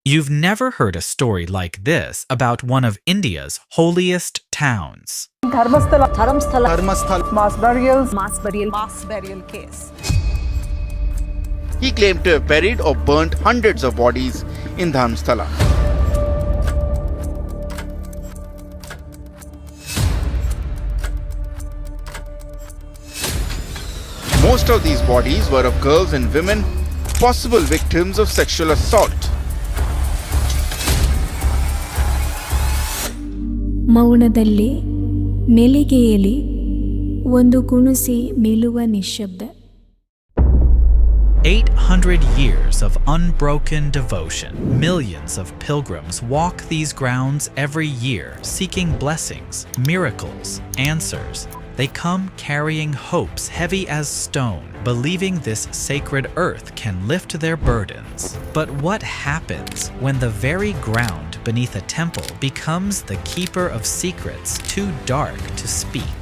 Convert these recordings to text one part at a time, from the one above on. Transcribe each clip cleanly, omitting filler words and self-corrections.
You've never heard a story like this about one of India's holiest towns. Dharmasthala. Mass burial case. He claimed to have buried or burnt hundreds of bodies in Dharmasthala. Most of these bodies were of girls and women, possible victims of sexual assault. ಮೌನದಲ್ಲಿ ನೆಲಿಗೆಯಲ್ಲಿ ಒಂದು ಕುಣಿಸಿ ನಿಲ್ಲುವ ನಿಶ್ಶಬ್ದ. 800 years of unbroken devotion. Millions of pilgrims walk these grounds every year, seeking blessings, miracles, answers. They come carrying hopes heavy as stone, believing this sacred earth can lift their burdens. But what happens when the very ground beneath a temple becomes the keeper of secrets too dark to speak?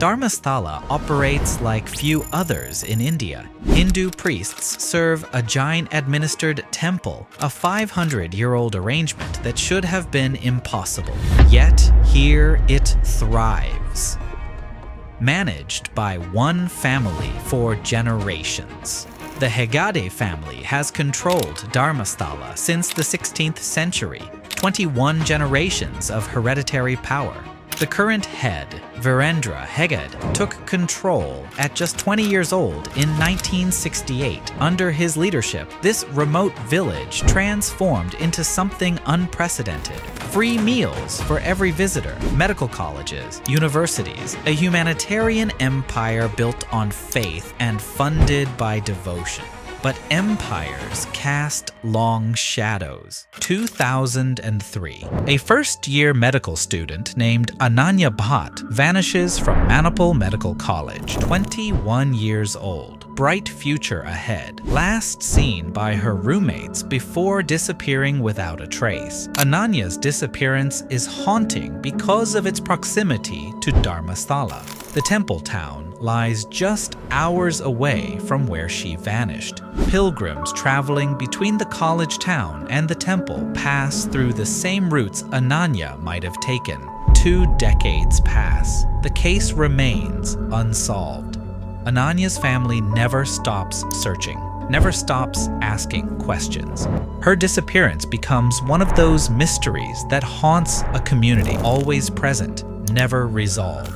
Dharmasthala operates like few others in India. Hindu priests serve a Jain-administered temple, a 500-year-old arrangement that should have been impossible. Yet here it thrives. Managed by one family for generations. The Hegade family has controlled Dharmasthala since the 16th century, 21 generations of hereditary power. The current head, Virendra Hegade, took control at just 20 years old in 1968. Under his leadership, this remote village transformed into something unprecedented. Free meals for every visitor, medical colleges, universities, a humanitarian empire built on faith and funded by devotion. But empires cast long shadows. 2003, a first-year medical student named Ananya Bhatt vanishes from Manipal Medical College, 21 years old. Bright future ahead. Last seen by her roommates before disappearing without a trace. Ananya's disappearance is haunting because of its proximity to Dharmasthala. The temple town lies just hours away from where she vanished. Pilgrims traveling between the college town and the temple pass through the same routes Ananya might have taken. 2 decades pass. The case remains unsolved. Ananya's family never stops searching, never stops asking questions. Her disappearance becomes one of those mysteries that haunts a community, always present, never resolved.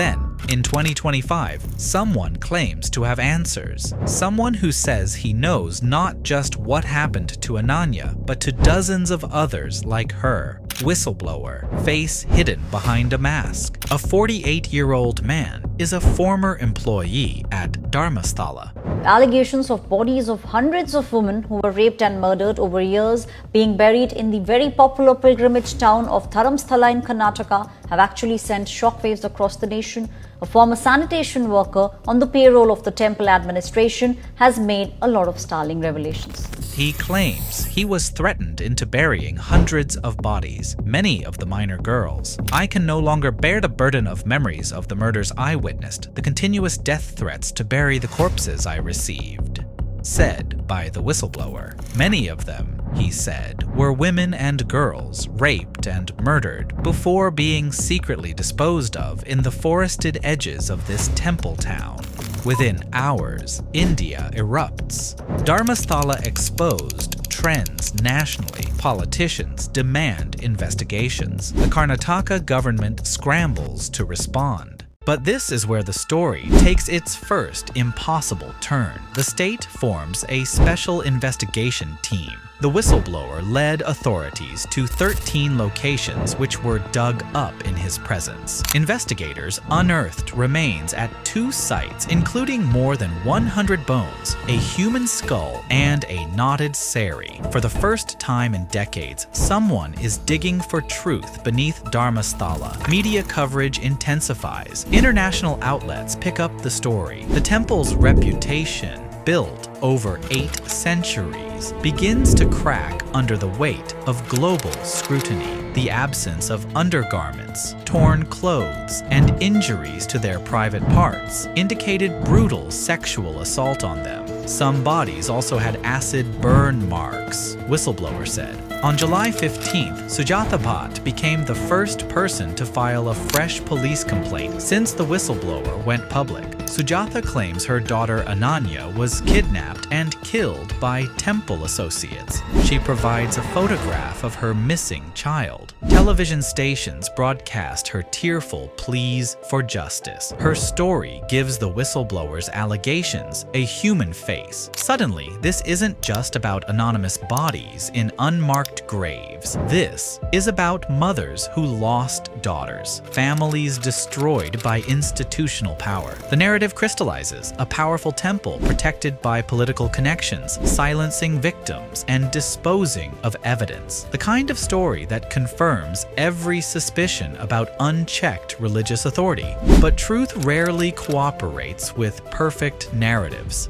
Then, in 2025, someone claims to have answers. Someone who says he knows not just what happened to Ananya, but to dozens of others like her. Whistleblower, face hidden behind a mask. A 48-year-old man is a former employee at Dharmasthala. Allegations of bodies of hundreds of women who were raped and murdered over years being buried in the very popular pilgrimage town of Dharmasthala in Karnataka have actually sent shockwaves across the nation. A former sanitation worker on the payroll of the temple administration has made a lot of startling revelations. He claims he was threatened into burying hundreds of bodies, many of the minor girls. I can no longer bear the burden of memories of the murders I witnessed, the continuous death threats to bury the corpses I received, said by the whistleblower. Many of them, he said, were women and girls raped and murdered before being secretly disposed of in the forested edges of this temple town. Within hours, India erupts. Dharmasthala exposed trends nationally. Politicians demand investigations. The Karnataka government scrambles to respond. But this is where the story takes its first impossible turn. The state forms a special investigation team. The whistleblower led authorities to 13 locations which were dug up in his presence. Investigators unearthed remains at 2 sites, including more than 100 bones, a human skull, and a knotted sari. For the first time in decades, someone is digging for truth beneath Dharmasthala. Media coverage intensifies. International outlets pick up the story. The temple's reputation, built over 8 centuries, begins to crack under the weight of global scrutiny. The absence of undergarments, torn clothes, and injuries to their private parts indicated brutal sexual assault on them. Some bodies also had acid burn marks, whistleblower said. On July 15th, Sujatha Bhatt became the first person to file a fresh police complaint since the whistleblower went public. Sujatha claims her daughter Ananya was kidnapped and killed by temple associates. She provides a photograph of her missing child. Television stations broadcast her tearful pleas for justice. Her story gives the whistleblower's allegations a human face. Suddenly, this isn't just about anonymous bodies in unmarked graves. This is about mothers who lost daughters, families destroyed by institutional power. The narrative crystallizes a powerful temple protected by political connections, silencing victims and disposing of evidence. The kind of story that confirms every suspicion about unchecked religious authority. But truth rarely cooperates with perfect narratives.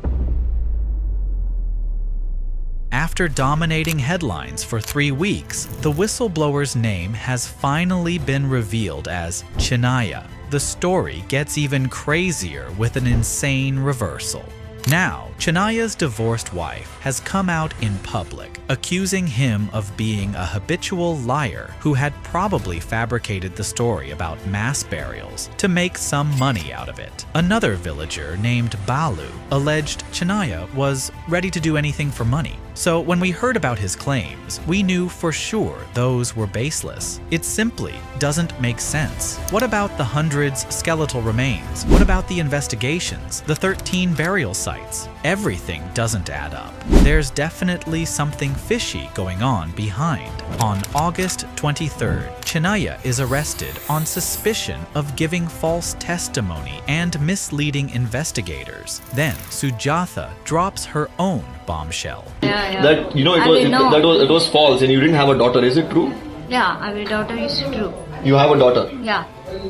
After dominating headlines for 3 weeks, the whistleblower's name has finally been revealed as Chinaya. The story gets even crazier with an insane reversal. Now, Chinaya's divorced wife has come out in public, accusing him of being a habitual liar who had probably fabricated the story about mass burials to make some money out of it. Another villager named Balu alleged Chinaya was ready to do anything for money. So when we heard about his claims, we knew for sure those were baseless. It simply doesn't make sense. What about the hundreds skeletal remains? What about the investigations, the 13 burial sites? Everything doesn't add up. There's definitely something fishy going on behind. On August 23rd, Chinaya is arrested on suspicion of giving false testimony and misleading investigators. Then Sujatha drops her own bombshell. That it was false and you didn't have a daughter. Is it true? Yeah, our daughter is true. You have a daughter. Yeah.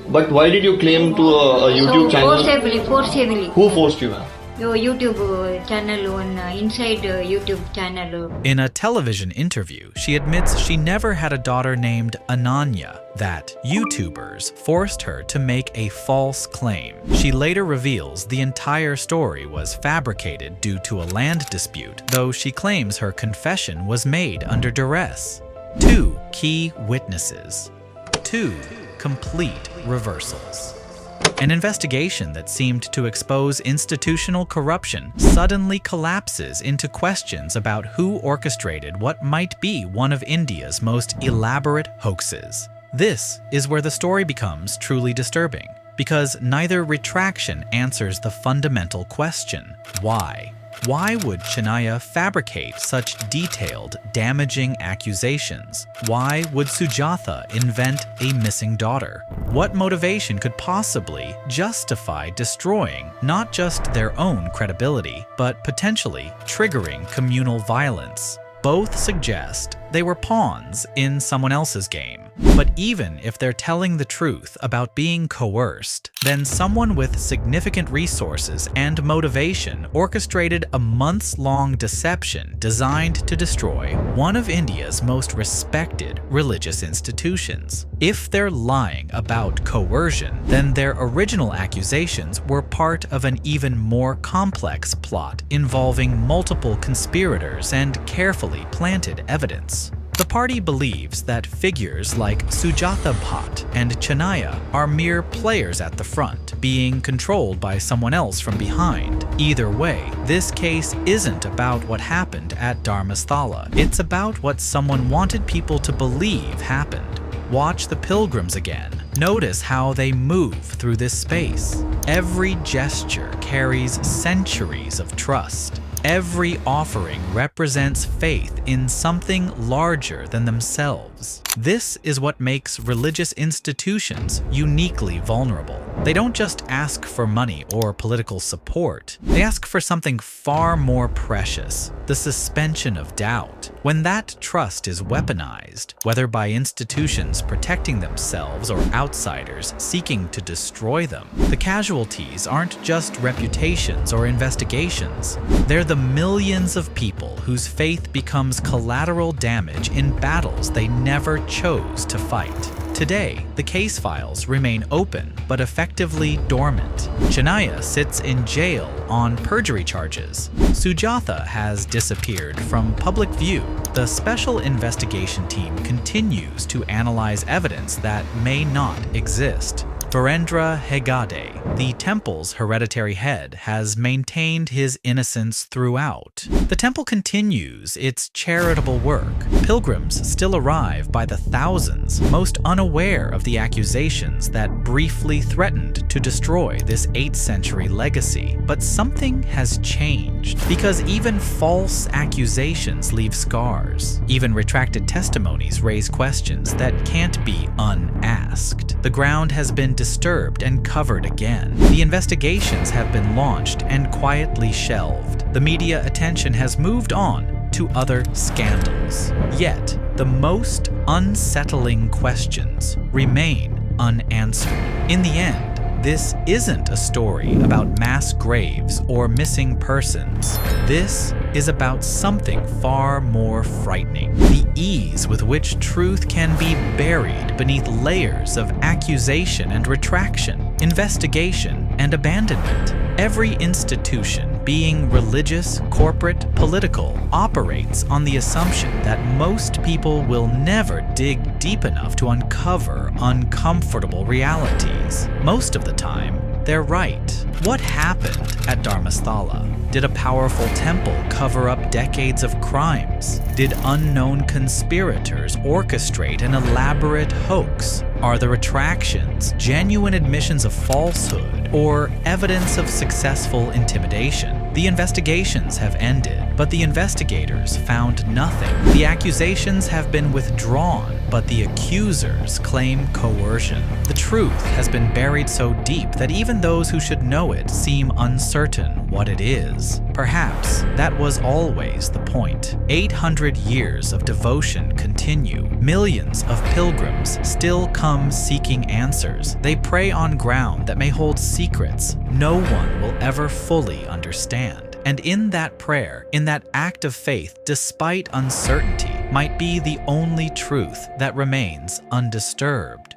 But why did you claim to a YouTube channel? Forcibly. Who forced you? Your YouTube channel on inside YouTube channel. In a television interview, she admits she never had a daughter named Ananya, that YouTubers forced her to make a false claim. She later reveals the entire story was fabricated due to a land dispute, though she claims her confession was made under duress. 2 key witnesses. 2 complete reversals. An investigation that seemed to expose institutional corruption suddenly collapses into questions about who orchestrated what might be one of India's most elaborate hoaxes. This is where the story becomes truly disturbing, because neither retraction answers the fundamental question: why? Why would Chinaya fabricate such detailed, damaging accusations? Why would Sujatha invent a missing daughter? What motivation could possibly justify destroying not just their own credibility, but potentially triggering communal violence? Both suggest they were pawns in someone else's game. But even if they're telling the truth about being coerced, then someone with significant resources and motivation orchestrated a months-long deception designed to destroy one of India's most respected religious institutions. If they're lying about coercion, then their original accusations were part of an even more complex plot involving multiple conspirators and carefully planted evidence. The party believes that figures like Sujatha Bhatt and Chinaya are mere players at the front, being controlled by someone else from behind. Either way, this case isn't about what happened at Dharmasthala. It's about what someone wanted people to believe happened. Watch the pilgrims again. Notice how they move through this space. Every gesture carries centuries of trust. Every offering represents faith in something larger than themselves. This is what makes religious institutions uniquely vulnerable. They don't just ask for money or political support. They ask for something far more precious: the suspension of doubt. When that trust is weaponized, whether by institutions protecting themselves or outsiders seeking to destroy them, the casualties aren't just reputations or investigations. They're the millions of people whose faith becomes collateral damage in battles they never chose to fight. Today, the case files remain open but effectively dormant. Chennaya sits in jail on perjury charges. Sujatha has disappeared from public view. The special investigation team continues to analyze evidence that may not exist. Virendra Hegade, the temple's hereditary head, has maintained his innocence throughout. The temple continues its charitable work. Pilgrims still arrive by the thousands, most unaware of the accusations that briefly threatened to destroy this 8th century legacy. But something has changed, because even false accusations leave scars. Even retracted testimonies raise questions that can't be unasked. The ground has been disturbed and covered again. The investigations have been launched and quietly shelved. The media attention has moved on to other scandals. Yet, the most unsettling questions remain unanswered. In the end, this isn't a story about mass graves or missing persons. This is about something far more frightening: the ease with which truth can be buried beneath layers of accusation and retraction, investigation and abandonment. Every institution, being religious, corporate, political, operates on the assumption that most people will never dig deep enough to uncover uncomfortable realities. Most of the time, they're right. What happened at Dharmasthala? Did a powerful temple cover up decades of crimes? Did unknown conspirators orchestrate an elaborate hoax? Are the retractions genuine admissions of falsehood or evidence of successful intimidation? The investigations have ended, but the investigators found nothing. The accusations have been withdrawn, but the accusers claim coercion. The truth has been buried so deep that even those who should know it seem uncertain what it is. Perhaps that was always the point. 800 years of devotion continue. Millions of pilgrims still come seeking answers. They pray on ground that may hold secrets no one will ever fully understand. And in that prayer, in that act of faith, despite uncertainty, might be the only truth that remains undisturbed.